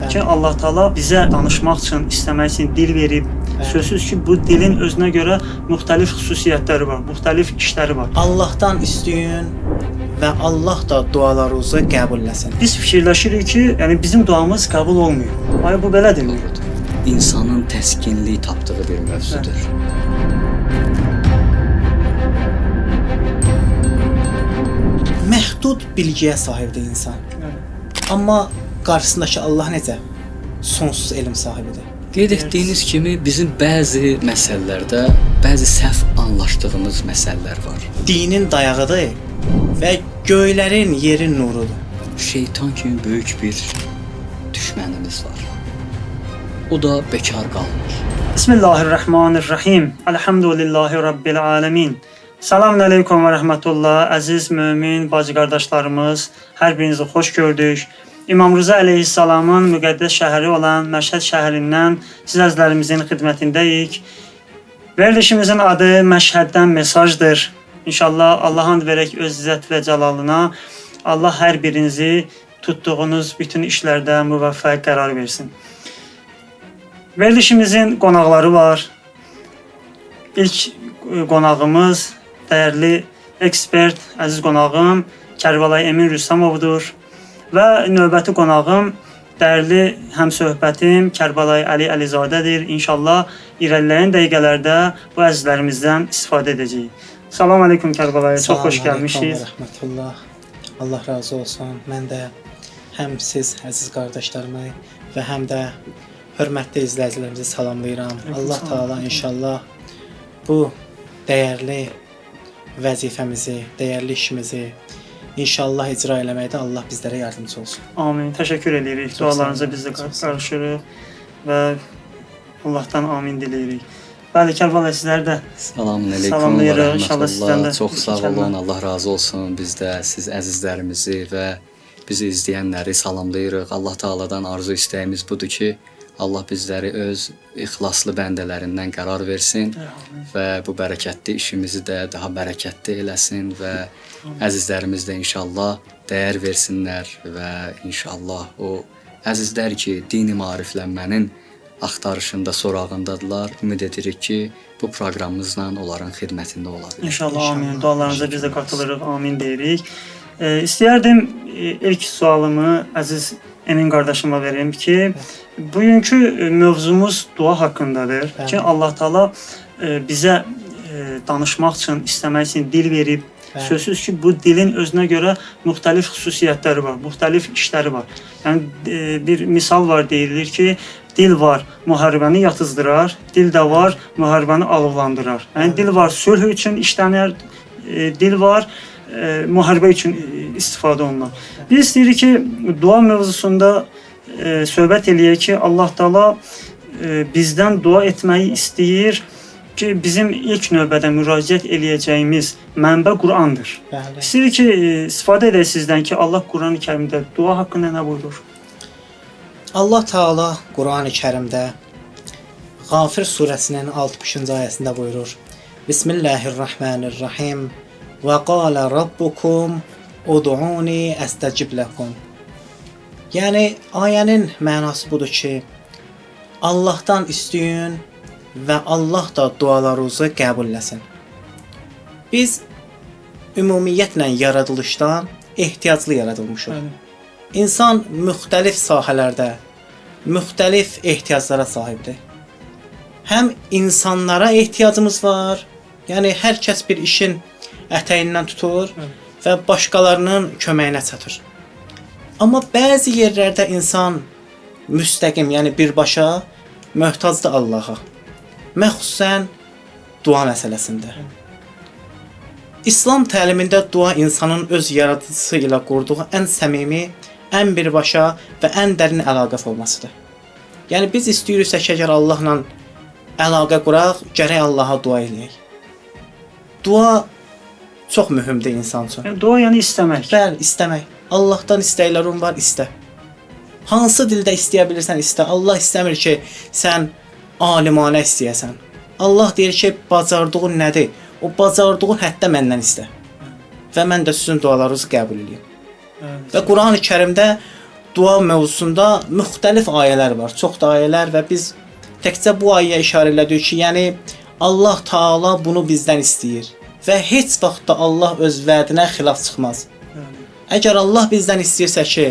Ki Allah Taala bizə danışmaq üçün, istəmək üçün dil verib. Sözsüz ki, bu dilin özünə görə müxtəlif xüsusiyyətləri var, müxtəlif işləri var. Allahdan istəyin və Allah da dualarınızı qəbul etsin. Biz fikirləşirik ki, yəni bizim duamız qəbul olmuyor. Ay bu belədirmi? İnsanın təskinlik tapdığı bir mövzudur. Məhdud bilgiyə sahibdir insan. Amma qarşısındakı Allah necə? Sonsuz elm sahibidir. Qeyd etdiyiniz kimi bizim bəzi məsələlərdə bəzi səhv anlaşdığımız məsələlər var. Dinin dayağıdır və göylərin yerin nurudur. Şeytan kimi böyük bir düşmənimiz var. O da bekar qalmır. Bismillahirrahmanirrahim. Elhamdülillahi Rabbil alemin. Selamun aleyküm və rəhmətullah. Əziz mömin bacı qardaşlarımız, hər birinizi xoş gördük. İmam Rıza əleyhissalamın müqəddəs şəhəri olan Məşhəd şəhərindən siz əzizlərimizin xidmətindəyik. Verilişimizin adı Məşhəddən mesajdır. İnşallah Allah and verək öz izzət və cəlalına. Allah hər birinizi tutduğunuz bütün işlərdə müvəffəq qərar versin. Verilişimizin qonaqları var. İlk qonağımız dəyərli ekspert, əziz qonağım Kərbalay Emin Rüstəmovdur və növbəti qonağım dəyərli həmsöhbətim Kərbalay Əli Əlizadədir. İnşallah irəliləyən dəqiqələrdə bu əzizlərimizdən istifadə edəcəyik. Salam aleyküm Kərbalay, çox xoş gəlmişsiniz. Rəhmətullah. Allah razı olsun. Mən də həm siz əziz qardaşlarımı və həm də hörmətli izləyicilərimizi salamlayıram. Allah Taala inşallah bu dəyərli vəzifəmizi, dəyərli işimizi inşallah icra eləməkdə Allah bizlərə yardımcı olsun. Amin. Təşəkkür edirik. Dualarınıza biz də qarşılıq və Allahdan amin diləyirik. Bəli, Kərbalay sizlər də Selamun aleyküm və salamlayırıq. İnşallah sizdən rəhmətullah. də Çox sağ olun. Allah razı olsun. Biz də siz əzizlərimizi və bizi izləyənləri salamlayırıq. Allah Taala'dan arzu istəyimiz budur ki, Allah bizləri öz ixlaslı bəndələrindən qərar versin və bu bərəkətli işimizi də daha bərəkətli eləsin və əzizlərimiz də inşallah dəyər versinlər və inşallah o əzizlər ki, dini maariflənmənin axtarışında, sorağındadılar. Ümid edirik ki, bu proqramımızla onların xidmətində ola bilər. İnşallah amin. Dualarınıza biz də qatılırıq. Amin deyirik. İstəyərdim ilk sualımı əziz Emin qardaşıma verim ki, bugünkü mövzumuz dua haqqındadır. Ki Allah Taala bizə danışmaq üçün, istəmək üçün dil verib. Sözsüz ki, bu dilin özünə görə müxtəlif xüsusiyyətləri var, müxtəlif işləri var. Yəni bir misal var, deyilir ki, dil var, müharibəni yatızdırar, dil də var, müharibəni alovlandırar. Yəni dil var, sülh üçün işlənir, dil var, müharibə üçün istifadə olunur. Biz istəyirik ki, dua mövzusunda söhbət eləyək ki, Allah Taala bizdən dua etməyi istəyir ki, bizim ilk növbədə müraciət eləyəcəyimiz mənbə Qur'andır. İstəyirik ki, istifadə edək sizdən ki, Allah Qur'an-ı Kərimdə dua haqqında nə buyurur? Allah Taala Qur'an-ı Kərimdə Ğafir surəsinin 60-cı ayəsində buyurur: Bismillahirrahmanirrahim. Və qala rabbukum ud'uni astecib lakum. Yəni ayənin mənası budur ki, Allahdan istəyin və Allah da dualarınızı qəbul etsin. Biz ümumiyyətlə yaradılışdan ehtiyaclı yaradılmışıq. İnsan müxtəlif sahələrdə müxtəlif ehtiyaclara sahibdir. Həm insanlara ehtiyacımız var, yəni hər kəs bir işin ətəyindən tutur və başqalarının köməyinə çatır. Amma bəzi yerlərdə insan müstəqim, yəni birbaşa möhtacdır Allaha. Məxsusən dua məsələsində. İslam təlimində dua insanın öz yaradıcısı ilə qurduğu ən səmimi, ən birbaşa və ən dərin əlaqə formasıdır. Yəni biz istəyiriksə ki, əgər Allahla əlaqə quraq, gərək Allaha dua eləyək. Dua çox mühümdür insan üçün. Dua yəni istəmək. Bəli, istəmək. Allahdan istəklərin var, istə. Hansı dildə istəyə bilirsən, istə. Allah istəmir ki, sən alimanə istəyəsən. Allah deyir ki, bacardığın nədir? O bacardığın hətta məndən istə. Və mən də sizin dualarınızı qəbul edeyim. Və Qur'an-ı Kərimdə dua mövzusunda müxtəlif ayələr var. Çox da ayələr və biz təkcə bu ayəyə işarə elədik ki, yəni Allah Taala bunu bizdən istəyir və heç vaxt da Allah öz vədinə xilaf çıxmaz. Bəli. Əgər Allah bizdən istəyirsə ki,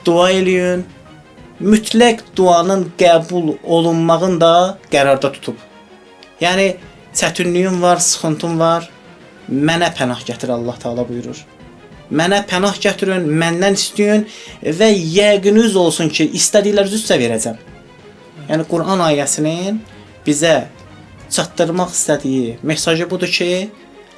dua eləyin, mütləq duanın qəbul olunmağını da qərarda tutub. Yəni çətinliyim var, sıxıntım var, mənə pənah gətir Allah Taala buyurur. Mənə pənah gətirin, məndən istəyin və yəqiniz olsun ki, istədiklərinizi sizə verəcəm. Yəni Quran ayəsinin bizə çatdırmaq istədiyi mesajı budur ki,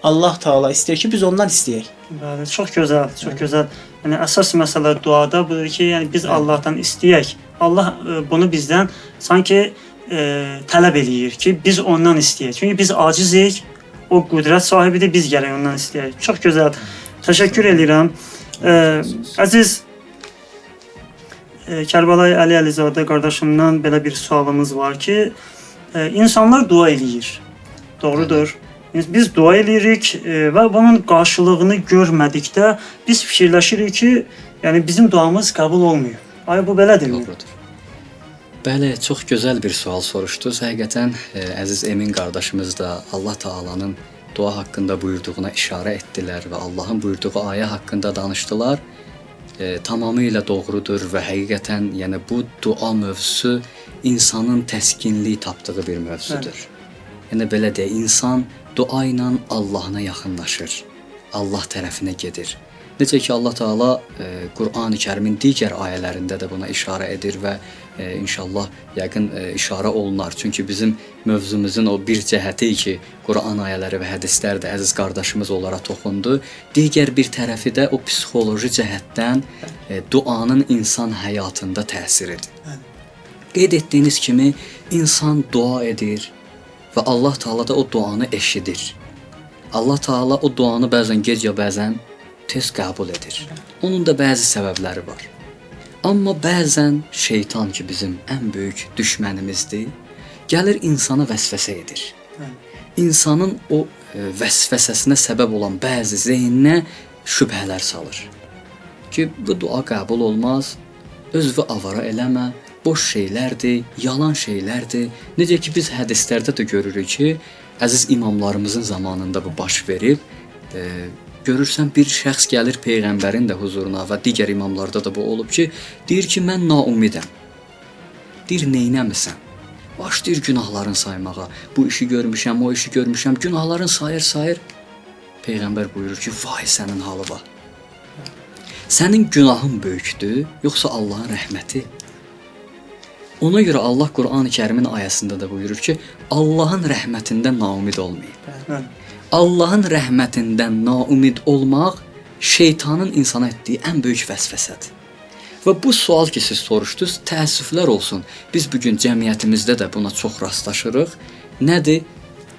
Allah Taala istəyir ki, biz ondan istəyək. Bəli, çox gözəl, çox gözəl. Yəni əsas məsələ duada budur ki, yəni biz Allahdan istəyək. Allah bunu bizdən sanki tələb eləyir ki, biz ondan istəyək. Çünki biz acizik, o qüdrət sahibidir, biz gərək ondan istəyək. Çox gözəl. Təşəkkür edirəm. Əziz Kərbəlayı Əli Əlizadə qardaşımdan belə bir sualımız var ki, insanlar dua eləyir. Doğrudur. Biz dua eləyirik və bunun qarşılığını görmədikdə biz fikirləşirik ki, yəni bizim duamız qəbul olmuyor. Ay bu belədirmi? Doğrudur. Bəli, çox gözəl bir sual soruşdunuz. Həqiqətən əziz Emin qardaşımız da Allah Taala'nın dua haqqında buyurduğuna işarə etdilər və Allahın buyurduğu ayə haqqında danışdılar. Tamamilə doğrudur və həqiqətən yəni bu dua mövzusu insanın təskinlik tapdığı bir mövzudur. Yəni belə deyək, insan dua ilə Allahına yaxınlaşır. Allah tərəfinə gedir. Necə ki Allah Taala Qur'an-ı-Kərimin digər ayələrində də buna işarə edir və inşallah yəqin işarə olunar. Çünki bizim mövzumuzun o bir cəhəti ki, Quran ayələri və hədislər də əziz qardaşımız olaraq toxundu. Digər bir tərəfi də o psixoloji cəhətdən duanın insan həyatında təsiridir. Qeyd etdiyiniz kimi insan dua edir və Allah Taala da o duanı eşidir. Allah Taala o duanı bəzən gec ya bəzən tez qəbul edir. Onun da bəzi səbəbləri var. Amma bəzən şeytan ki bizim ən böyük düşmənimizdir, gəlir insana vəsvəsə edir. İnsanın o vəsvəsəsinə səbəb olan bəzi zehninə şübhələr salır. Ki bu dua qəbul olmaz, özünü avara eləmə, boş şeylərdir, yalan şeylərdir. Necə ki biz hədislərdə də görürük ki, əziz imamlarımızın zamanında bu baş verib. Görürsən bir şəxs gəlir peyğəmbərin də huzuruna və digər imamlarda da bu olub ki, deyir ki mən naumidəm. Deyir neynəmisən? Başlayır günahların saymağa. Bu işi görmüşəm, o işi görmüşəm. Günahların sayır. Peyğəmbər buyurur ki, vay sənin halıva. Sənin günahın böyükdür, yoxsa Allahın rəhməti? Ona görə Allah Qur'an-ı-Kərimin ayəsində də buyurur ki, Allahın rəhmətindən naumid olmayın. Allahın rəhmətindən naumid olmaq şeytanın insana etdiyi ən böyük vəsvəsədir. Və bu sual ki siz soruşdunuz, təəssüflər olsun. Biz bugün cəmiyyətimizdə də buna çox rastlaşırıq. Nədir?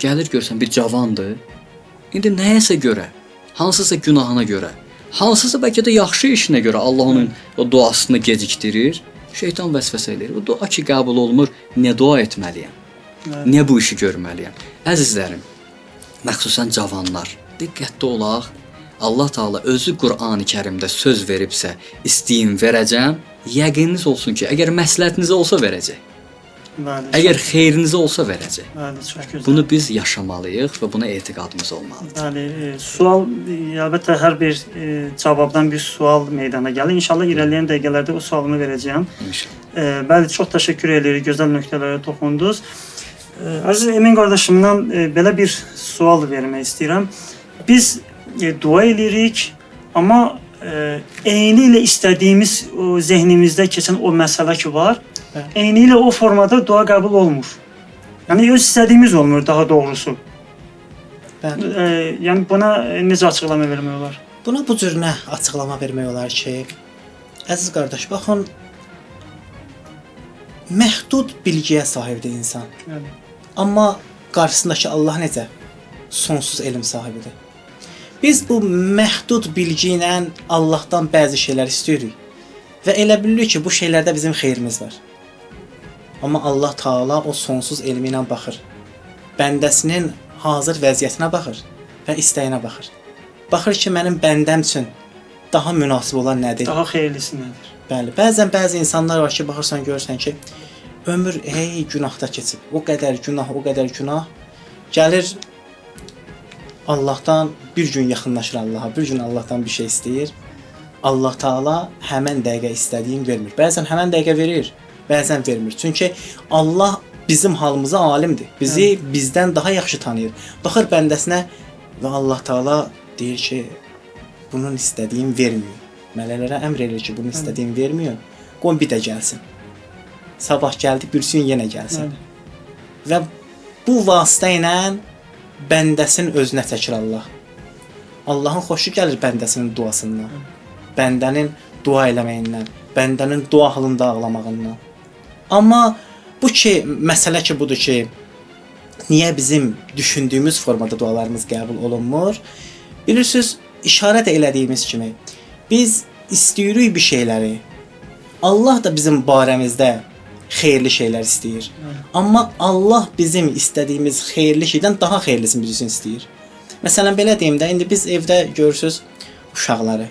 Gəlir görsən bir cavandır. İndi nəyəsə görə, hansısa günahına görə, hansısa bəlkə də yaxşı işinə görə Allah onun o duasını gecikdirir. Şeytan vəsvəsə edir. Bu dua ki qəbul olmur, nə dua etməliyəm? Nə bu işi görməliyəm? Əzizlərim, məxsusən cavanlar, diqqətli olaq. Allah Taala özü Qur'an-ı-Kərimdə söz veribsə, istəyim verəcəm. Yəqininiz olsun ki, əgər məsləhətinizə olsa verəcək. Bəli. Əgər xeyrinizə olsa verəcək. Bəli, çox gözəl. Bunu biz yaşamalıyıq və buna etiqadımız olmalıdır. Bəli, sual əlbəttə hər bir cavabdan bir sual meydana gəlir. İnşallah irəliləyən dəqiqələrdə o sualımı verəcəyəm. İnşallah. Bəli, çox təşəkkür edirik. Gözəl nöqtələrə toxundunuz. Əziz Emin qardaşımdan belə bir sual vermək istəyirəm. Biz dua edirik, amma eyni ilə istədiyimiz o zehnimizdə keçən o məsələ ki var, eyni ilə o formada dua qəbul olmur. Yəni öz istədiyimiz olmur daha doğrusu. Bəli. Yəni buna necə açıqlama vermək olar? Buna bu cür nə açıqlama vermək olar ki, əziz qardaş, baxın, məhdud bilgiyə sahibdir insan. Yəni Amma qarşısındakı Allah necə? Sonsuz elm sahibidir. Biz bu məhdud bilgi ilə Allahdan bəzi şeylər istəyirik və elə bilirik ki, bu şeylərdə bizim xeyrimiz var. Amma Allah Taala o sonsuz elmi ilə baxır. Bəndəsinin hazır vəziyyətinə baxır və istəyinə baxır. Baxır ki, mənim bəndəm üçün daha münasib olan nədir? daha xeyirlisi nədir? Bəli, bəzi insanlar var ki, baxırsan görürsən ki, ömür günahda keçib. O qədər günah gəlir Allahdan bir gün yaxınlaşır Allaha, bir gün Allahdan bir şey istəyir. Allah Taala həmin dəqiqə istədiyin vermir. Bəzən həmin dəqiqə verir, bəzən vermir. Çünki Allah bizim halımıza alimdir. Bizi bizdən daha yaxşı tanıyır. Baxır bəndəsinə və Allah Taala deyir ki, bunun istədiyim vermiyor. Mələklərə əmr edir ki, bunun istədiyim vermiyor. Qoy bir də gəlsin. Sabah gəldi, birisi gün yenə gəlsin. Və bu vasitə ilə bəndəsinin özünə çəkir Allah. Allahın xoşu gəlir bəndəsinin duasından. Bəndənin dua eləməyindən, bəndənin dua halında ağlamağından. Amma bu ki, məsələ ki budur ki, niyə bizim düşündüyümüz formada dualarımız qəbul olunmur? Bilirsiniz, işarət elədiyimiz kimi biz istəyirik bir şeyləri. Allah da bizim barəmizdə xeyirli şeylər istəyir. Amma Allah bizim istədiyimiz xeyirli şeydən daha xeyirlisini bizim üçün istəyir. Məsələn belə deyim də, indi biz evdə görürsüz uşaqları.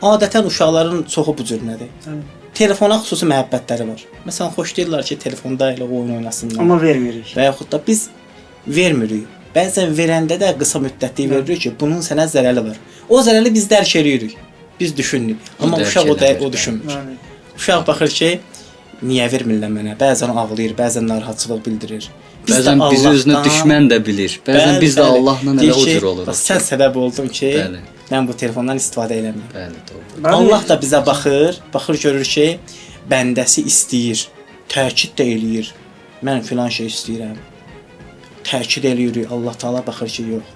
Adətən uşaqların çoxu bu cür nədir? Telefona xüsusi məhəbbətləri var. Məsələn, xoşlayırlar ki, telefonda elə oyun oynasınlar. Amma vermirik. Və yaxud da biz vermirik. Bəzən verəndə də qısa müddətli veririk ki, bunun sənə zərəri var. O zərəri biz dərk edirik. Biz düşünürük. Amma uşaq o düşünmür. Uşaq baxır ki, niyə vermirlər mənə? Bəzən ağlayır, bəzən narahatçılıq bildirir. Bəzən bizi özünə düşmən də bilir. Bəzən biz də Allahla elə o cür oluruq. Sən səbəb oldun ki, mən bu telefondan istifadə eləmirəm. Bəli, doğru. Allah da bizə baxır görür ki, bəndəsi istəyir, təkid də eləyir. Mən filan şey istəyirəm. Təkid eləyirik. Allah Taala baxır ki, yox.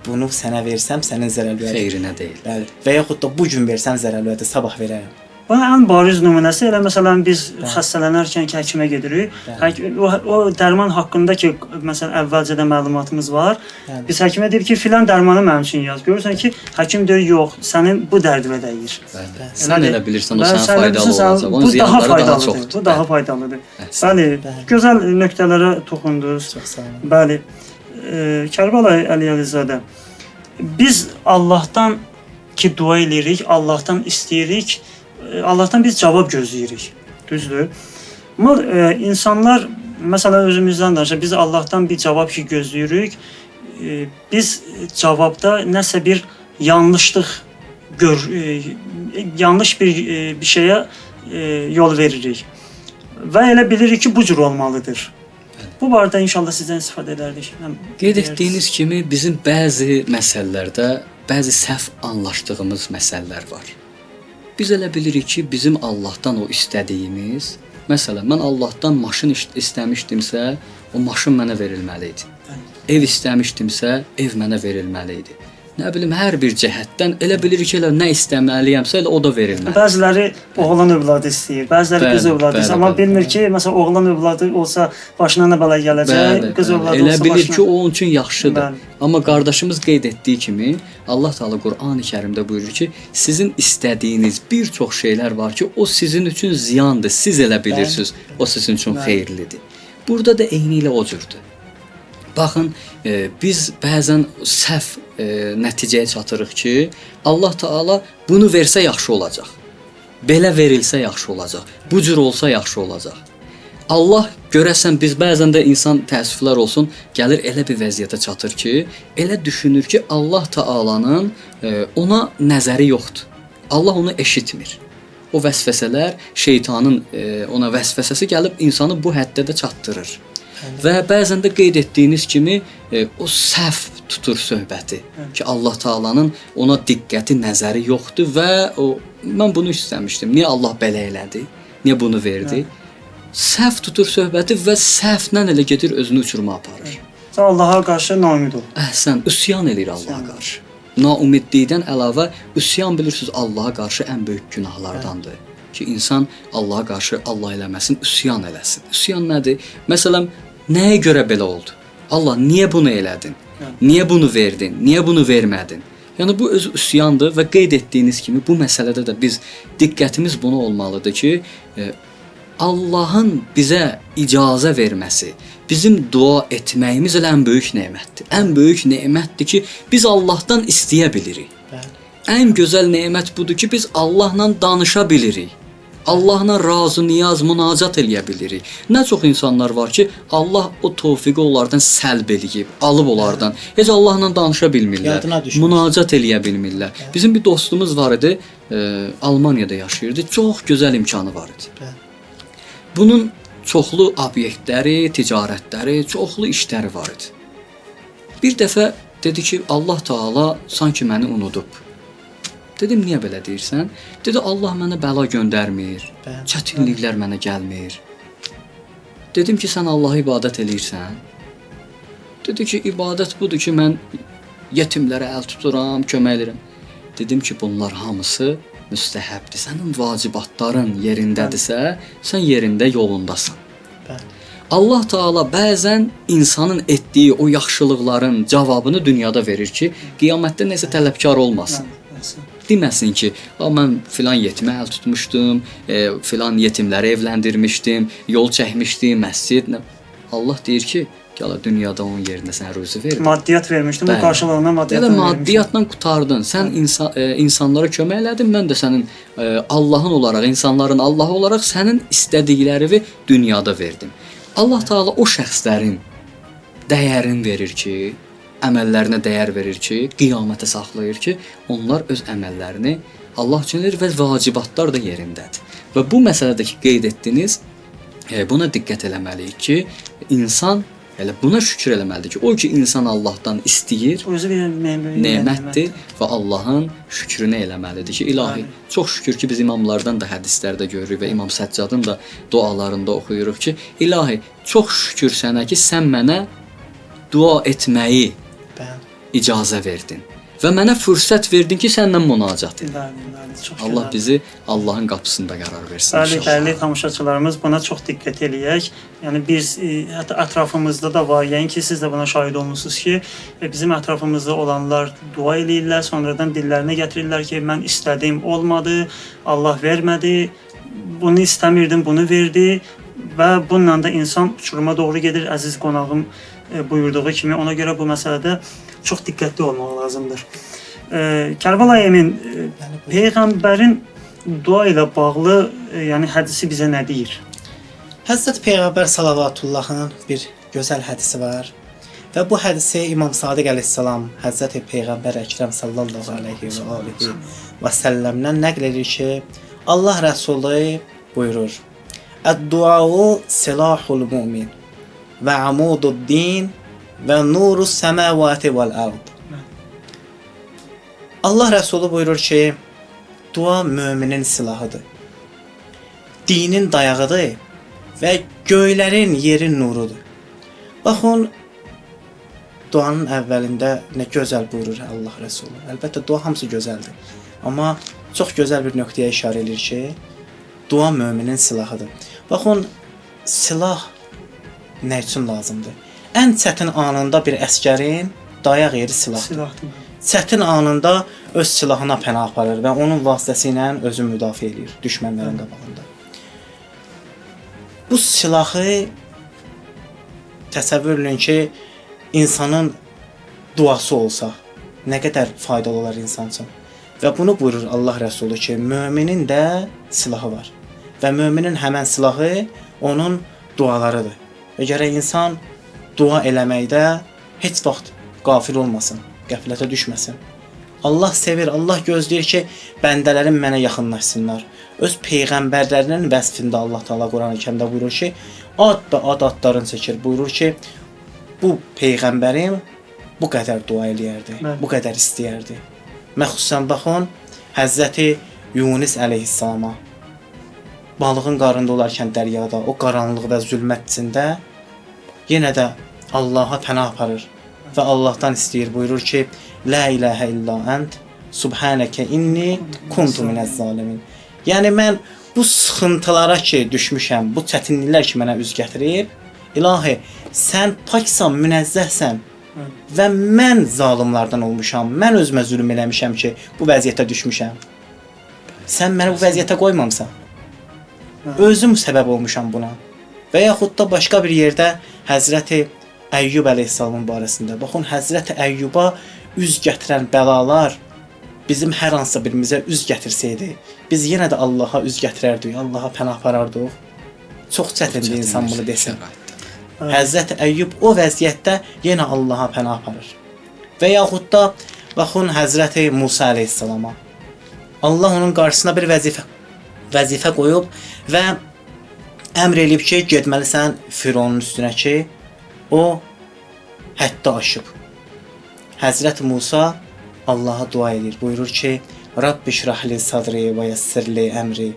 Bunu sənə versəm sənin zərərli xeyrinə deyil. Bəli. Və yaxud da bu gün versəm zərərli olar, sabah verərəm. Bunun ən bariz nümunəsi elə məsələn biz xəstələnərkən ki, həkimə gedirik. O dərman haqqında ki, məsələn əvvəlcədən məlumatımız var. Biz həkimə deyirik ki, filan dərmanı mənim üçün yaz. Görürsən ki, həkim deyir, yox, sənin bu dərdinə dəyir. Sən elə bilirsən o sənə faydalı olacaq. Onun bu daha ziyanları daha faydalıdır. çoxdur. Bu daha faydalıdır. Bəli, gözəl nöqtələrə toxundunuz. Çox sağ olun. Bəli. Kərbəlayı Əlizadə, biz Allahdan ki dua edirik, Allahdan istəyirik. Allahdan biz cavab gözləyirik. Düzdür? Amma insanlar məsələn özümüzdən danışaq, biz Allahdan bir cavab ki gözləyirik. Biz cavabda nəsə bir yanlışlıq yanlış bir şeyə yol veririk. Və elə bilirik ki, bu cür olmalıdır. Bu barədə inşallah sizdən istifadə edərdik. Qeyd etdiyiniz kimi bizim bəzi məsələlərdə bəzi səhv anlaşdığımız məsələlər var. Biz elə bilirik ki, bizim Allahdan o istədiyimiz, məsələn, mən Allahdan maşın istəmişdimsə, o maşın mənə verilməli idi. Ev istəmişdimsə, ev mənə verilməli idi. Nə bilim, hər bir cəhətdən elə bilirik ki, elə nə istəməliyəmsə, elə o da verilməli. Bəziləri oğlan övladı istəyir, bəziləri qız övladı istəyir. Amma bilmir ki, məsələn, oğlan övladı olsa başına nə bəla gələcək, qız övladı olsa elə bilir ki, o onun üçün yaxşıdır. Amma qardaşımız qeyd etdiyi kimi, Allah Teala Qur'an-ı-Kərimdə buyurur ki, sizin istədiyiniz bir çox şeylər var ki, o sizin üçün ziyandır. Siz elə bilirsiniz, o sizin üçün xeyirlidir. Burada da eynilə o cürdür. Baxın, biz bəzən səhv nəticəyə çatırıq ki, Allah Taala bunu versə yaxşı olacaq. Belə verilsə yaxşı olacaq. Bu cür olsa yaxşı olacaq. Allah görəsən biz bəzən də insan təəssüflər olsun, gəlir elə bir vəziyyətə çatır ki, elə düşünür ki, Allah Taalanın ona nəzəri yoxdur. Allah onu eşitmir. O vəsvəsələr, şeytanın ona vəsvəsəsi gəlib insanı bu həddə də çatdırır. Və bəzən də qeyd etdiyiniz kimi o səhv tutur söhbəti ki, Allah Taalanın ona diqqəti, nəzəri yoxdur və mən bunu istəmişdim. Niyə Allah belə elədi? Niyə bunu verdi? Səhv tutur söhbəti və səhvlə elə gedir özünü uçuruma aparır. Allaha qarşı naumid ol. Əhsən, üsyan edir Allaha qarşı. Naumidlikdən əlavə üsyan bilirsiniz Allaha qarşı ən böyük günahlardandır. Ki insan Allaha qarşı Allah eləməsin, üsyan eləsin. Üsyan nədir? Məsələn, nəyə görə belə oldu? Allah, niyə bunu elədin? Niyə bunu verdin? Niyə bunu vermədin? Yəni bu öz üsyandır və qeyd etdiyiniz kimi bu məsələdə də biz diqqətimiz buna olmalıdır ki, Allahın bizə icazə verməsi, bizim dua etməyimiz elə ən böyük nemətdir. Ən böyük nemətdir ki, biz Allahdan istəyə bilirik. Ən gözəl nemət budur ki, biz Allahla danışa bilirik. Allahla razı niyaz, münacat eləyə bilirik. Nə çox insanlar var ki, Allah o tövfiqi onlardan səlb eləyib, alıb onlardan. Heç Allahla danışa bilmirlər, Yadına düşmür. münacat eləyə bilmirlər. Bizim bir dostumuz var idi, Almaniyada yaşayırdı. Çox gözəl imkanı var idi. Bunun çoxlu obyektləri, ticarətləri, çoxlu işləri var idi. Bir dəfə dedi ki, Allah Taala sanki məni unudub. Dedim, niyə belə deyirsən? Dedi, Allah mənə bəla göndərmir, çətinliklər mənə gəlmir. Dedim ki, sən Allaha ibadət eləyirsən? Dedi ki, ibadət budur ki, mən yetimlərə əl tuturam, kömək edirəm. Dedim ki, bunlar hamısı müstəhəbdir. Sənin vacibatların yerindədirsə, sən yerində yolundasan. Allah Taala bəzən insanın etdiyi o yaxşılıqların cavabını dünyada verir ki, qiyamətdə nəsə tələbkar olmasın. Deməsin ki, mən filan yetimə əl tutmuşdum, filan yetimləri evləndirmişdim, yol çəkmişdim, məscid. Allah deyir ki, gəl dünyada onun yerində sənə ruzi verir. Maddiyyat vermişdim, o qarşılığında maddiyyat vermişdim. Maddiyyatla qurtardın. Sən insanlara kömək elədin, mən də sənin Allahın olaraq, insanların Allahı olaraq sənin istədiklərini dünyada verdim. Allah Taala o şəxslərin dəyərini verir ki, əməllərinə dəyər verir ki, qiyamətə saxlayır ki, onlar öz əməllərini Allah üçün edir və vacibatlar da yerindədir. Və bu məsələdə ki, qeyd etdiniz, buna diqqət eləməliyik ki, insan elə buna şükür eləməlidir ki, o ki insan Allahdan istəyir, özü bir nemətdir və Allahın şükrünü eləməlidir ki, ilahi, çox şükür ki, biz imamlardan da hədislərdə görürük və İmam Səccadın da dualarında oxuyuruq ki, ilahi, çox şükür sənə ki, sən mənə dua etməyi icazə verdin və mənə fürsət verdin ki, səndən münacat edim. Allah bizi Allahın qapısında qərar versin. Bəli, tamaşaçılarımız buna çox diqqət eləyək. Yəni biz hətta ətrafımızda da var. Yəni ki, siz də buna şahid olmusunuz ki, bizim ətrafımızda olanlar dua eləyirlər, sonradan dillərinə gətirirlər ki, mən istədim, olmadı, Allah vermədi, bunu istəmirdim, bunu verdi və bununla da insan uçuruma doğru gedir. Əziz qonağım buyurduğu kimi, ona görə bu məsələdə çox diqqətli olmaq lazımdır. Kərbəlayı Emin, Peyğəmbərin dua ilə bağlı yəni hədisi bizə nə deyir? Həzrət Peyğəmbər sallavatullahın bir gözəl hədisi var. Və bu hədisi İmam Sadiq əleyhissalam Həzrət Peyğəmbər Əkrəm sallallahu aleyhi və səlləmdən nəql edir ki, Allah Rəsulü buyurur: "Əd-duau silahul mu'min və amudud-din və nurus səmavati vəl-ard." Allah Rəsulü buyurur ki, dua müminin silahıdır, dinin dayağıdır və göylərin, yerin nurudur. Baxın, duanın əvvəlində nə gözəl buyurur Allah Rəsulü. Əlbəttə, dua hamısı gözəldir. Amma çox gözəl bir nöqtəyə işarə edir ki, dua müminin silahıdır. Baxın, silah nə üçün lazımdır? Ən çətin anında bir əskərin dayaq yeri silahdır. Çətin anında öz silahına pənah aparır və onun vasitəsilə özünü müdafiə edir düşmənlərin qabağında. Bu silahı təsəvvür edin ki, insanın duası olsa, nə qədər faydalı olar insan üçün. Və bunu buyurur Allah Rəsulü ki, müminin də silahı var. Və müminin həmən silahı onun dualarıdır. Və gərək insan dua eləməkdə heç vaxt qafil olmasın, qəflətə düşməsin. Allah sevir, Allah gözləyir ki, bəndələrim mənə yaxınlaşsınlar. Öz peyğəmbərlərinin vəsfində Allah Taala Quran-ı Kərimdə buyurur ki, ad adlarını çəkir. Buyurur ki, bu peyğəmbərim bu qədər dua eləyərdi, bu qədər istəyərdi. Məxsusən baxın, Həzrəti Yunus əleyhissalama balığın qarnında olarkən dəryada, o qaranlıq və zülmət içində yenə də Allaha pənah aparır və Allahdan istəyir. Buyurur ki, La ilahə illa ənt, subhanəkə inni kuntu minəz zalimin. Yəni mən bu sıxıntılara ki düşmüşəm, bu çətinliklər ki mənə üz gətirib, ilahi, sən paksan, münəzzəhsən və mən zalimlardan olmuşam, mən özümə zülm eləmişəm ki, bu vəziyyətə düşmüşəm. Sən məni bu vəziyyətə qoymamısan. Özüm səbəb olmuşam buna. Və yaxud da başqa bir yerdə Həzrəti Əyyub əleyhissalamın barəsində. Baxın, Həzrəti Əyyuba üz gətirən bəlalar bizim hər hansısa birimizə üz gətirsəydi, biz yenə də Allaha üz gətirərdik, Allaha pənah aparardıq. Çox çətindir insan bunu desin. Həzrət Əyyub o vəziyyətdə yenə Allaha pənah aparır. Və yaxud da baxın Həzrət Musa əleyhissalama. Allah onun qarşısına bir vəzifə qoyub və əmr eləyib ki, getməlisən Fironun üstünə ki, o həddi aşıb. Həzrət Musa Allaha dua edir. Buyurur ki, Rabbi şrahli sadri və yəssirli əmri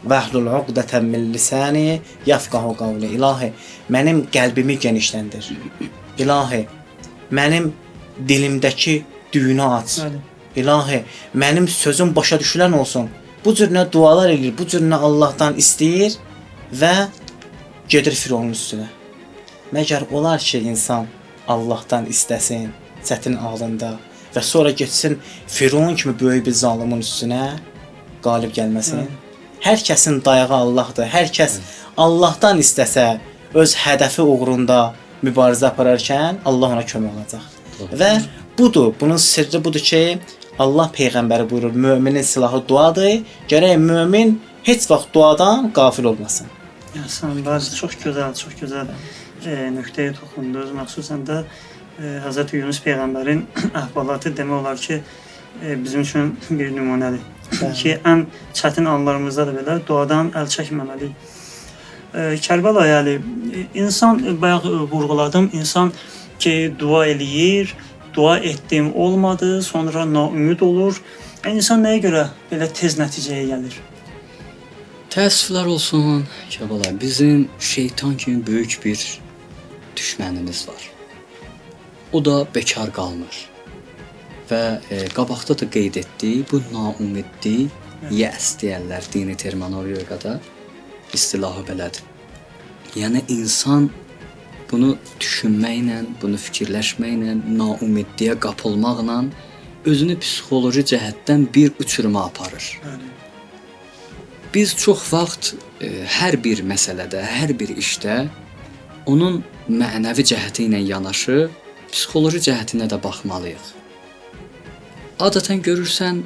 vəhlul uqdətən min lisani yafqahu qavli. İlahi, mənim qəlbimi genişləndir. İlahi, mənim dilimdəki düyünü aç. İlahi, mənim sözüm başa düşülən olsun. Bu cür dualar edir, bu cür Allahdan istəyir və gedir Fironun üstünə. Məgər olar ki, insan Allahdan istəsin çətin halında və sonra getsin Firon kimi böyük bir zalimin üstünə qalib gəlməsin. Hər kəsin dayağı Allahdır. Hər kəs Allahdan istəsə, öz hədəfi uğrunda mübarizə apararkən Allah ona kömək olacaq. Və budur, bunun sirri budur ki, Allah peyğəmbəri buyurur, möminin silahı duadır. Gərək mömin heç vaxt duadan qafil olmasın. Sən bəzi çox gözəl nöqtəyə toxundunuz. Məxsusən də Hz. Yunus peyğəmbərin əhvalatı demək olar ki, bizim üçün bir nümunədir. Ki, ən çətin anlarımızda da belə duadan əl çəkməməliyik. Kərbəlayı, insan, bayaq vurğuladım, insan ki, dua eləyir, dua etdim, olmadı, sonra naümid olur. İnsan nəyə görə belə tez nəticəyə gəlir? Təəssüflər olsun, Kərbəlayı, bizim şeytan kimi böyük bir düşmənimiz var. O da bekar qalmır. Və qabaqda da qeyd etdik, bu naumidlik, yəs deyərlər dini terminologiyada, istilahı belədir. Yəni insan bunu düşünməklə, bunu fikirləşməklə, naumidliyə qapılmaqla özünü psixoloji cəhətdən bir uçuruma aparır. Biz çox vaxt hər bir məsələdə, hər bir işdə onun mənəvi cəhəti ilə yanaşı, psixoloji cəhətinə də baxmalıyıq. Adətən görürsən,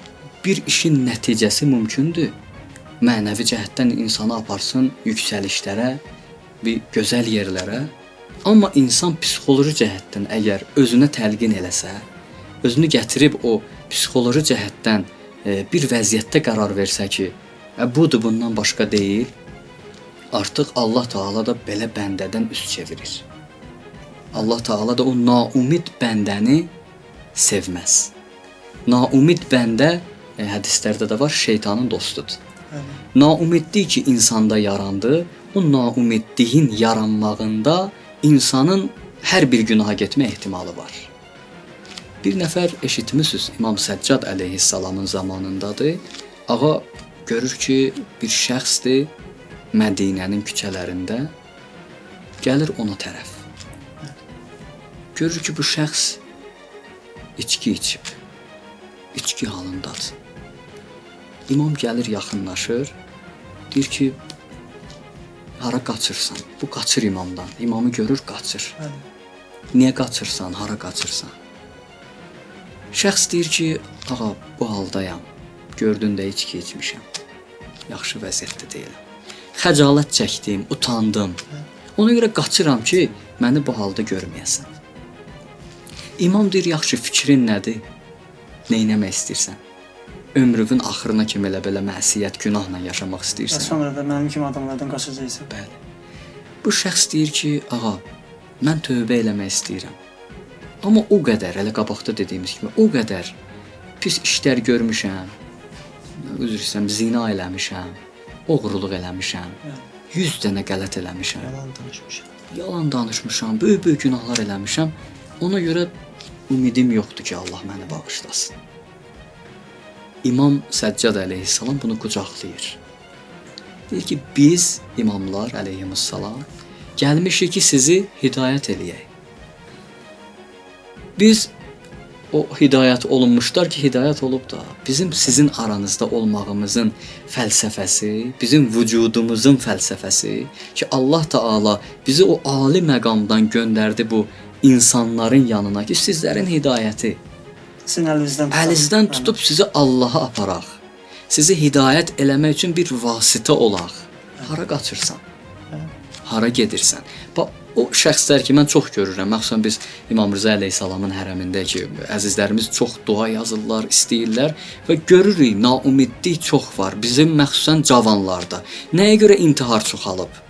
bir işin nəticəsi mümkündür. Mənəvi cəhətdən insanı aparsın yüksəlişlərə, bir gözəl yerlərə. Amma insan psixoloji cəhətdən əgər özünə təlqin eləsə, özünü gətirib o psixoloji cəhətdən bir vəziyyətdə qərar versə ki, budur, bundan başqa deyil, artıq Allah Taala da belə bəndədən üst çevirir. Allah Taala da o naumid bəndəni sevməz. Naumid bəndə, hədislərdə də var, şeytanın dostudur. Naumidlik ki, insanda yarandı, o naumidliyin yaranmağında insanın hər bir günaha getmə ehtimalı var. Bir nəfər eşitmisiniz, İmam Səccad əleyhissalamın zamanındadır. Ağa görür ki, bir şəxsdir Mədinənin küçələrində, gəlir ona tərəf. Görür ki, bu şəxs içki içib, içki halındadır. İmam gəlir, yaxınlaşır, deyir ki, hara qaçırsan? Bu qaçır imamdan. İmamı görür, qaçır. Niyə qaçırsan, hara qaçırsan? Şəxs deyir ki, ağa, bu haldayam, gördün də içki içmişəm, yaxşı vəziyyətdə deyiləm. Xəcalət çəkdim, utandım. Ona görə qaçıram ki, məni bu halda görməyəsən. İmam deyir, yaxşı, fikrin nədir? Neynəmək istəyirsən? Ömrünün axırına kimi elə-belə məsiyyət, günahla yaşamaq istəyirsən. Sonra da mənim kimi adamlardan qaçacaqsan. Bəli. Bu şəxs deyir ki, ağa, mən tövbə eləmək istəyirəm. Amma o qədər, elə qabaqda dediyimiz kimi, o qədər pis işlər görmüşəm, üzr istəyirəm, zina eləmişəm, oğurluq eləmişəm, 100 dənə qələt eləmişəm, yalan danışmışam, böyük-böyük günahlar eləmişəm. Ona görə ümidim yoxdur ki, Allah məni bağışlasın. İmam Səccad əleyhissalam bunu qucaqlayır. Deyir ki, biz imamlar əleyhissalam gəlmişik ki, sizi hidayət eləyək. Biz o hidayət olunmuşlar ki, hidayət olub da bizim sizin aranızda olmağımızın fəlsəfəsi, bizim vücudumuzun fəlsəfəsi ki, Allah Taala bizi o ali məqamdan göndərdi bu insanların yanına ki, sizlərin hidayəti, Sizin əlinizdən tutalım. Əlinizdən tutub sizi Allaha aparaq. Sizi hidayət eləmək üçün bir vasitə olaq. Hara qaçırsan? Hara gedirsən? Bax, o şəxslər ki, mən çox görürəm. Məxsusən biz İmam Rza əleyhissalamın hərəmində ki, əzizlərimiz çox dua yazırlar, istəyirlər və görürük, naumidlik çox var. Bizim məxsusən cavanlarda. Nəyə görə intihar çoxalıb?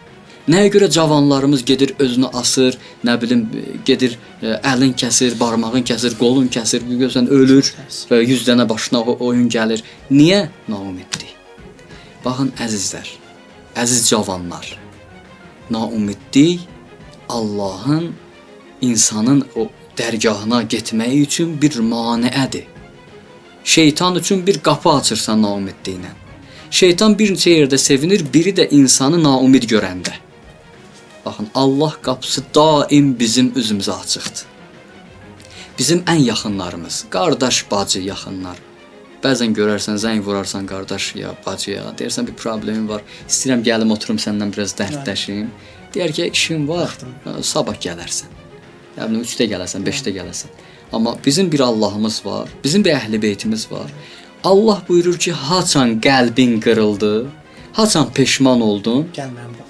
Nəyə görə cavanlarımız gedir özünü asır, nə bilim gedir əlin kəsir, barmağın kəsir, qolun kəsir, görürsən ölür və 100 dənə başına oyun gəlir. Niyə naumidlik? Baxın əzizlər, əziz cavanlar. Naumidlik Allahın insanın o dərgahına getməyi üçün bir maneədir. Şeytan üçün bir qapı açırsan naumidliklə. Şeytan bir neçə yerdə sevinir, biri də insanı naumid görəndə. Baxın, Allah qapısı daim bizim üzümüzə açıqdır. Bizim ən yaxınlarımız, qardaş, bacı, yaxınlar. Bəzən görərsən, zəng vurarsan qardaş ya, bacıya, deyərsən bir problemim var, istəyirəm gəlim oturum səndən biraz dərdləşim. Deyər ki, işim var, sabah gələrsən. Yəni 3-də gələrsən, 5-də gələrsən. Amma bizim bir Allahımız var, bizim bir əhl-i beytimiz var. Allah buyurur ki, haçan qəlbin qırıldı, haçan peşman oldun,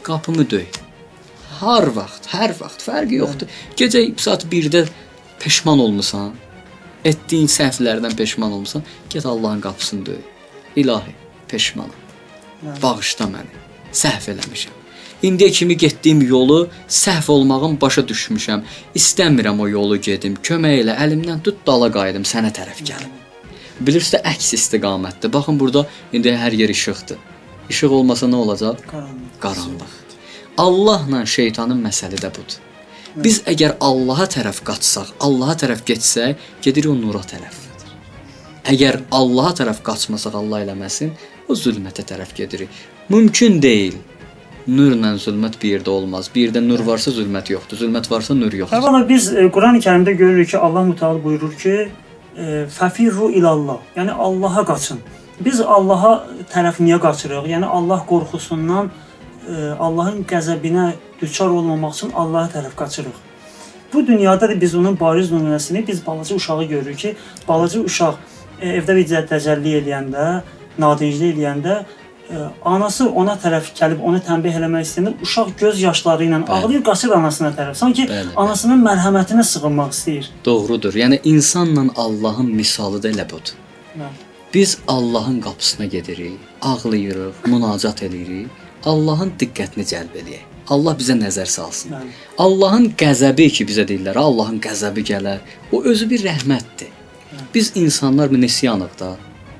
qapımı döy. Hər vaxt, fərqi yoxdur. Gecə saat 1-də peşman olmusan, etdiyin səhvlərdən peşman olmusan, get Allahın qapısını döy. İlahi, peşmanam. Bağışla məni. Səhv eləmişəm. İndiyə kimi getdiyim yolu səhv olmağım başa düşmüşəm. İstəmirəm o yolu gedim. Kömək elə, əlimdən tut, dala qayıdım, sənə tərəf gəlim. Bilirsiniz də əks istiqamətdir. Baxın burada indi hər yer işıqdır. İşıq olmasa nə olacaq? Qaranlıq. Allahla şeytanın məsələ də budur. Biz əgər Allaha tərəf qaçsaq, Allaha tərəf getsək, gedirik o nura tərəf. Əgər Allaha tərəf qaçmasaq, Allah eləməsin, o zülmətə tərəf gedirik. Mümkün deyil. Nurla zülmət bir yerdə olmaz. Bir yerdə nur varsa zülmət yoxdur. Zülmət varsa nur yoxdur. Əvvəla biz Qurani-Kərimdə görürük ki, Allah Mütəal buyurur ki, "Fəfirru ilallah." Yəni Allaha qaçın. Biz Allaha tərəf niyə qaçırıq? Yəni Allah qorxusundan, Allahın qəzəbinə düçar olmamaq üçün Allaha tərəf qaçırıq. Bu dünyada da biz onun bariz nümunəsini biz balaca uşağı görürük ki, balaca uşaq evdə bir təcəlli eləyəndə, nadinclik eləyəndə anası ona tərəf gəlib onu tənbih eləmək istəyəndə uşaq göz yaşları ilə ağlayır, qaçır anasına tərəf. Sanki anasının mərhəmətinə sığınmaq istəyir. Doğrudur. Yəni insanla Allahın misalı da elə budur. Biz Allahın qapısına gedirik, ağlayırıq, münacat edirik. Allahın diqqətini cəlb eləyək. Allah bizə nəzər salsın. Allahın qəzəbi ki, bizə deyirlər, Allahın qəzəbi gələr. O özü bir rəhmətdir. Biz insanlar nisyanıq da,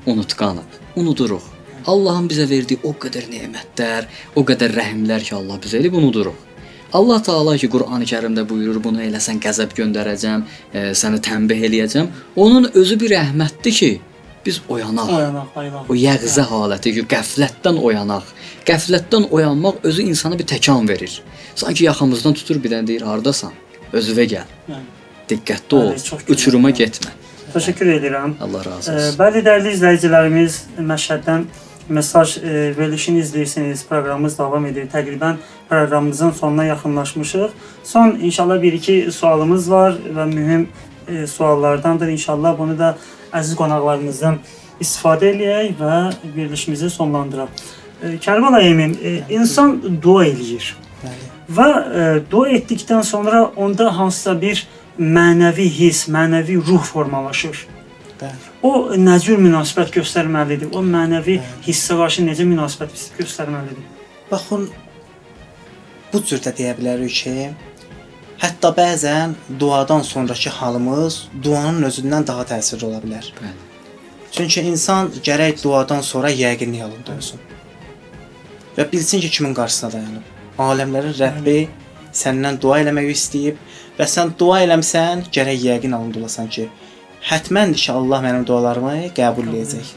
unutqanıq, unuduruq. Allahın bizə verdiyi o qədər nemətlər, o qədər rəhimlər ki, Allah bizə eləyib unuduruq. Allah Taala ki, Qurani-Kərimdə buyurur, bunu eləsən qəzəb göndərəcəm, səni tənbih eləyəcəm. Onun özü bir rəhmətdir ki, biz oyanaq. O yəğzə haləti ki, qəflətdən oyanaq. Qəflətdən oyanmaq özü insana bir təkan verir. Sanki yaxamızdan tutur bir dənə deyir, hardasan? Özünə gəl. Diqqətli ol, uçuruma getmə. Təşəkkür edirəm. Allah razı olsun. Bəli, dəyərli izləyicilərimiz, Məşhəddən mesaj verilişini izləyirsiniz. Proqramımız davam edir. Təqribən proqramımızın sonuna yaxınlaşmışıq. Son inşallah 1-2 sualımız var və mühüm suallardandır. İnşallah bunu da əziz qonaqlarımızdan istifadə eləyək və verilişimizi sonlandıraq. Kərbəla Emin, insan dua eləyir və dua etdikdən sonra onda hansısa bir mənəvi his, mənəvi ruh formalaşır. O nə cür münasibət göstərməlidir? O mənəvi hissə qarşı necə münasibət göstərməlidir? Baxın, bu cür də deyə bilərik ki, hətta bəzən duadan sonraki halımız duanın özündən daha təsirli ola bilər. Çünki insan gərək duadan sonra yəqinlik halında olsun. Və bilsin ki, kimin qarşısına dayanıb. Aləmlərin Rəbbi səndən dua eləmək istəyib və sən dua eləmsən, gərək yəqin halında olasan ki, hətməndir ki, Allah mənim dualarımı qəbul edəcək.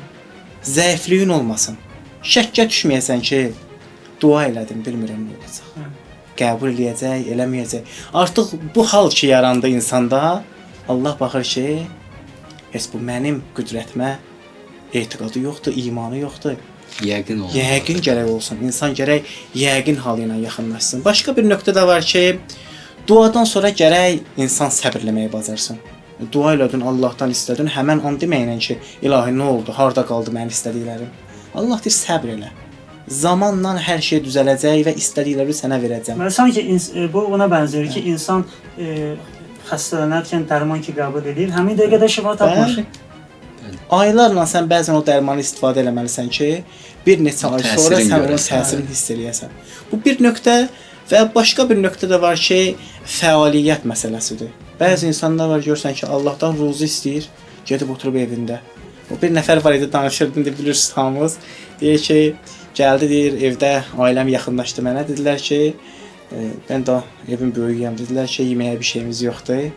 Zəifliyin olmasın. Şəkkə düşməyəsən ki, dua elədim, bilmirəm nə olacaq. Qəbul eləyəcək, eləməyəcək. Artıq bu hal ki, yarandı insanda, Allah baxır ki, heç bu mənim qüdrətimə etiqadı yoxdur, imanı yoxdur. Yəqin olmalı. Yəqin gərək olsun. İnsan gərək yəqin halı ilə yaxınlaşsın. Başqa bir nöqtə də var ki, duadan sonra gərək insan səbirləməyi bacarsın. dua elədin, Allahdan istədin, həmin an deməyinən ki, ilahi nə oldu, harda qaldı mənim istədiklərim? Allah deyir, səbr elə. Zamanla hər şey düzələcək və istədikləri sənə verəcəm. Və sanki bu ona bənzəyir ki, insan xəstələnərkən dərman ki qəbul edir, həmin dəqiqədə şifa tapmır. Aylarla sən bəzən o dərmanı istifadə eləməlisən ki, bir neçə ay sonra sən onun təsirini hiss eləyəsən. Bu bir nöqtə və başqa bir nöqtə də var ki, fəaliyyət məsələsidir. Bəzi insanlar var, görsən ki, Allahdan ruzi istəyir, gedib oturub evində. O bir nəfər var idi, danışırdı, indi bilirsiniz hamımız. Deyir ki, gəldi, deyir, evdə ailəm yaxınlaşdı mənə, dedilər ki, mən də evin böyüyəm, dedilər ki, yeməyə bir şeyimiz yoxdur.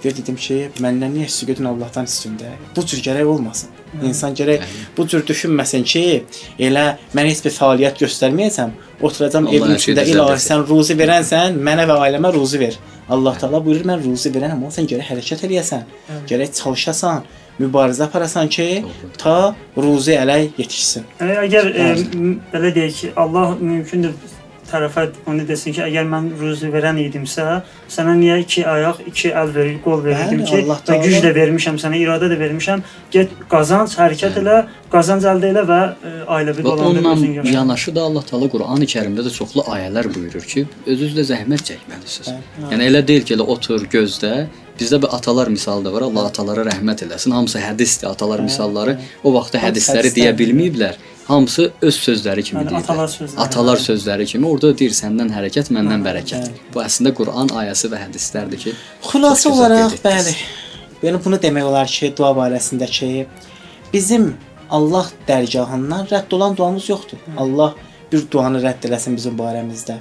Dedim ki, məndən niyə sügüdün Allahdan istəyində? Bu cür gərək olmasın. İnsan gərək bu cür düşünməsin ki, elə mən heç bir fəaliyyət göstərməyəcəm, oturacam evin içində, ilahi sən ruzi verənsən, mənə və ailəmə ruzi ver. Allah Taala buyurur, mən ruzi verənəm, amma sən gərək hərəkət eləyəsən, gərək çalışasan, mübarizə aparasan ki, ta ruzi ələk yetişsin. Əgər belə deyək ki, Allah mümkündür tərəfə onu desin ki, əgər mən ruzi verən idimsə, sənə niyə 2 ayaq, 2 əl verir, qol verirdim ki, və güc də vermişəm sənə, iradə də vermişəm, get qazanc, hərəkət elə, qazanc əldə elə və ailəvi dolandır özün yaşa. Yanaşı da Allah Taala Qur'an-ı Kərimdə də çoxlu ayələr buyurur ki, özünüz də zəhmət çəkməlisiniz. Yəni elə deyil ki, elə otur, gözlə. Bizdə bir atalar misalı da var. Allah atalara rəhmət eləsin. Hamısı hədisdir, atalar misalları. O vaxtda hədisləri deyə bilməyiblər. Hamısı öz sözləri kimi deyirlər. Atalar sözləri kimi. Orada deyir səndən hərəkət, məndən bərəkət. Bu əslində Qur'an ayəsi və hədislərdir ki, xülasə olaraq bəli. Yəni bunu demək olar ki, dua barəsində ki, bizim Allah dərgahından rədd olan duamız yoxdur. Allah bir duanı rədd eləsin bizim barəmizdə.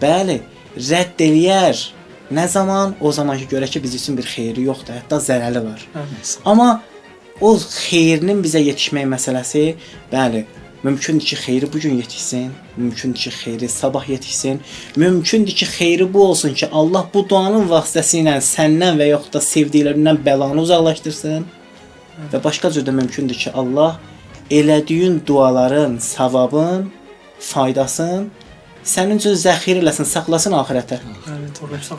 Bəli, rədd eləyər. Nə zaman? O zaman ki, görə ki, biz üçün bir xeyri yoxdur, hətta zərəli var. Amma o xeyrinin bizə yetişmək məsələsi, bəli, mümkündür ki, xeyri bugün yetişsin, mümkündür ki, xeyri sabah yetişsin, mümkündür ki, xeyri bu olsun ki, Allah bu duanın vasitəsilə səndən və yaxud da sevdiklərindən bəlanı uzaqlaşdırsın və başqa cür də mümkündür ki, Allah elədiyin duaların, savabın, faydasın sənin üçün zəxir eləsin, saxlasın axirətə.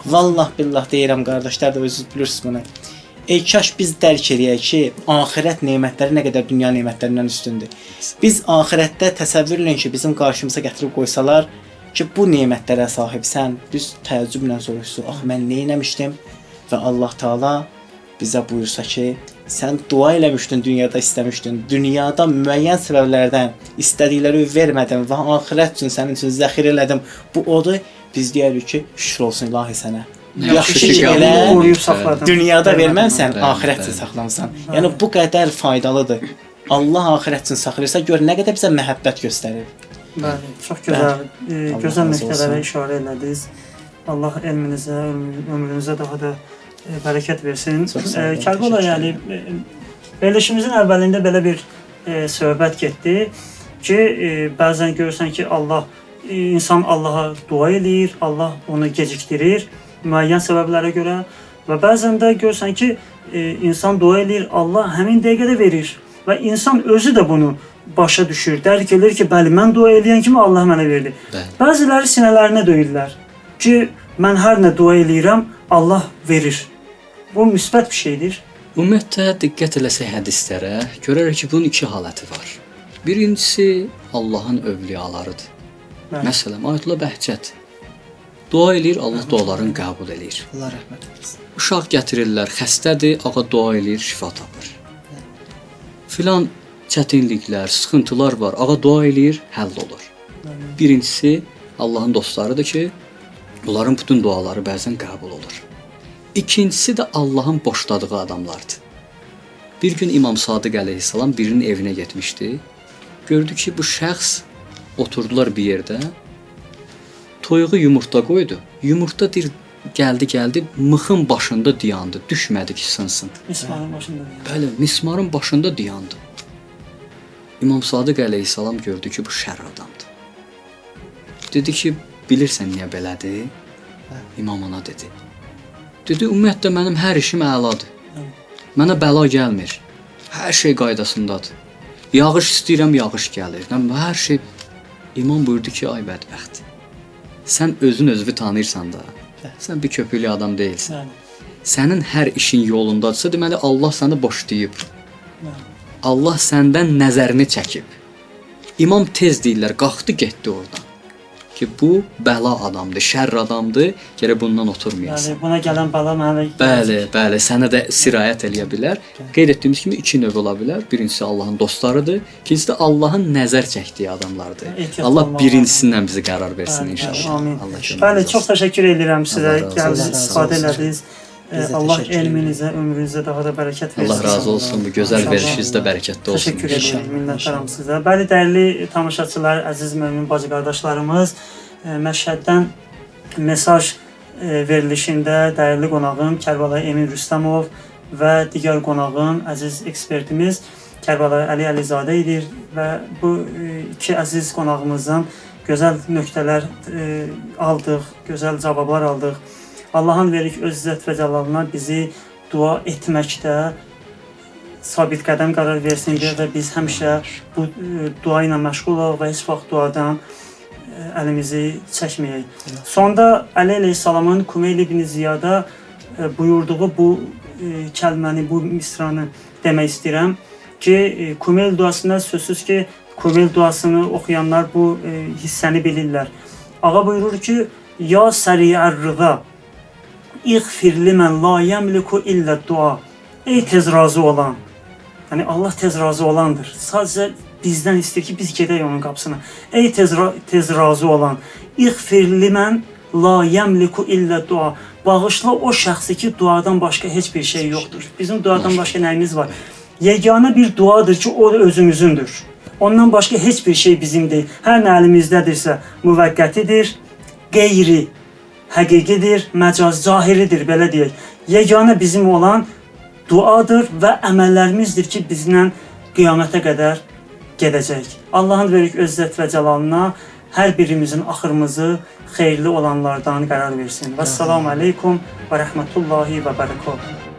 Vallah billah deyirəm qardaşlar da özünüz bilirsiniz bunu. Kaş biz dərk eləyək ki, axirət nemətləri nə qədər dünya nemətlərindən üstündür. Biz axirətdə təsəvvür eləyin ki, bizim qarşımıza gətirib qoysalar ki, bu nemətlərə sahibsən, biz təəccüblə soruşsuq, ax mən nə etmişdim və Allah Taala bizə buyursa ki, sən dua eləmişdin, dünyada istəmişdin. Dünyada müəyyən səbəblərdən istədikləri vermədim və axirət üçün sənin üçün zəxir elədim. Bu odur. Biz deyirik ki, şükür olsun ilahi sənə. Yaxşı ki, elə dünyada verməmsən, axirət üçün saxlamısan. Yəni bu qədər faydalıdır. Allah axirət üçün saxlayırsa, gör nə qədər bizə məhəbbət göstərir. Bəli, çox gözəl, gözəl nöqtələrə işarə elədiniz. Allah elminizə, ömrünüzə daha da bərəkət versin. Kərbəla, yəni verilişimizin əvvəlində belə bir söhbət getdi ki, bəzən görürsən ki, insan Allaha dua eləyir, Allah onu gecikdirir müəyyən səbəblərə görə və bəzən də görürsən ki, insan dua eləyir, Allah həmin dəqiqədə verir və insan özü də bunu başa düşür, dərk edir ki, bəli, mən dua eləyən kimi Allah mənə verdi. Bəziləri sinələrinə döyürlər ki, mən hər nə dua eləyirəm, Allah verir. Bu müsbət bir şeydir. Ümumiyyətlə, diqqət eləsək hədislərə, görərək ki, bunun 2 haləti var. Birincisi, Allahın övliyalarıdır. Məsələn, Ayətullah Bəhcət dua eləyir, Allah dualarını qəbul eləyir. Allah rəhmət eləsin. Uşaq gətirirlər, xəstədir, ağa dua eləyir, şifa tapır. Filan çətinliklər, sıxıntılar var, ağa dua eləyir, həll olur. Birincisi, Allahın dostlarıdır ki, bunların bütün duaları bəzən qəbul olur. İkincisi də Allahın boşladığı adamlardır. Bir gün İmam Sadiq əleyhissalam birinin evinə getmişdi. Gördü ki, bu şəxs oturdular bir yerdə. Toyuğu yumurta qoydu. Yumurta gəldi, mıxın başında dayandı, düşmədi ki, sınsın. Mismarın başında. Bəli, mismarın başında dayandı. İmam Sadiq əleyhissalam gördü ki, bu şər adamdır. Dedi ki, bilirsən niyə belədir? İmam ona dedi. Dedi, ümumiyyətlə mənim hər işim əladır. Mənə bəla gəlmir. Hər şey qaydasındadır. Yağış istəyirəm, yağış gəlir. Hər şey. İmam buyurdu ki, ay bədbəxt. Sən özün özünü tanıyırsan da. Sən bir köpüklü adam deyilsən. sənin hər işin yolundadırsa, deməli Allah səni boşlayıb. Allah səndən nəzərini çəkib. İmam tez deyirlər, qalxdı, getdi oradan. Ki bu bəla adamdır, şərr adamdır, gərək bundan oturmayasan. Yəni buna gələn bəla mənə Bəli, sənə də sirayət eləyə bilər. Qeyd etdiyimiz kimi iki növ ola bilər. Birincisi Allahın dostlarıdır, ikincisi də Allahın nəzər çəkdiyi adamlar,dır. Allah birincisindən bizi qərar versin inşallah. Amin. Allah kömək Bəli, olsun. çox təşəkkür edirəm sizə. Allah razı Gəldiniz, olsun. istifadə elədiniz. Biz də Allah təşəkkür elminizə, ömrünüzə daha da bərəkət versin. Allah razı olsun. Bu gözəl İnşallah. verişinizdə bərəkətli olsun. Təşəkkür inşallah. edirəm, minnətdaram sizə. Bəli, dəyərli tamaşaçılar, əziz mömin bacı qardaşlarımız, Məşhəddən mesaj verilişində dəyərli qonağım Kərbəlayı Emin Rüstəmov və digər qonağım əziz ekspertimiz Kərbəlayı Əli Əlizadə idi və bu iki əziz qonağımızdan gözəl nöqtələr aldıq, gözəl cavablar aldıq. Allahın verik öz izzət və cəlalına bizi dua etməkdə sabit qədəm qərar versin deyə və biz həmişə bu dua ilə məşğul olaq və heç vaxt duadan əlimizi çəkməyək. Sonda Əli əleyhissalamın Kumeyl ibn Ziyada buyurduğu bu kəlməni, bu misranı demək istəyirəm ki, Kumeyl duasında sözsüz ki, Kumeyl duasını oxuyanlar bu hissəni bilirlər. Ağa buyurur ki, Ya səri'ər-rıza İğfir limən la yəmliku illə dua. Ey tez razı olan. Yəni Allah tez razı olandır. Sadəcə bizdən istəyir ki, biz gedək onun qapısına. Ey tez razı olan. İğfir limən la yəmliku illə dua. Bağışla o şəxsi ki, duadan başqa heç bir şey yoxdur. Bizim duadan başqa nəyimiz var? Yeganə bir duadır ki, o da özümüzündür. Ondan başqa heç bir şey bizim deyil. Hər nə əlimizdədirsə müvəqqətidir, qeyri həqiqidir, məcaz zahiridir, belə deyək. Yeganə bizim olan duadır və əməllərimizdir ki, bizlə qiyamətə qədər gedəcək. Allahın verik öz izzət və cəlalına hər birimizin axırımızı xeyirli olanlardan qərar versin. Vəssalamu aleykum və rəhmətullahi və bərəkatuhu.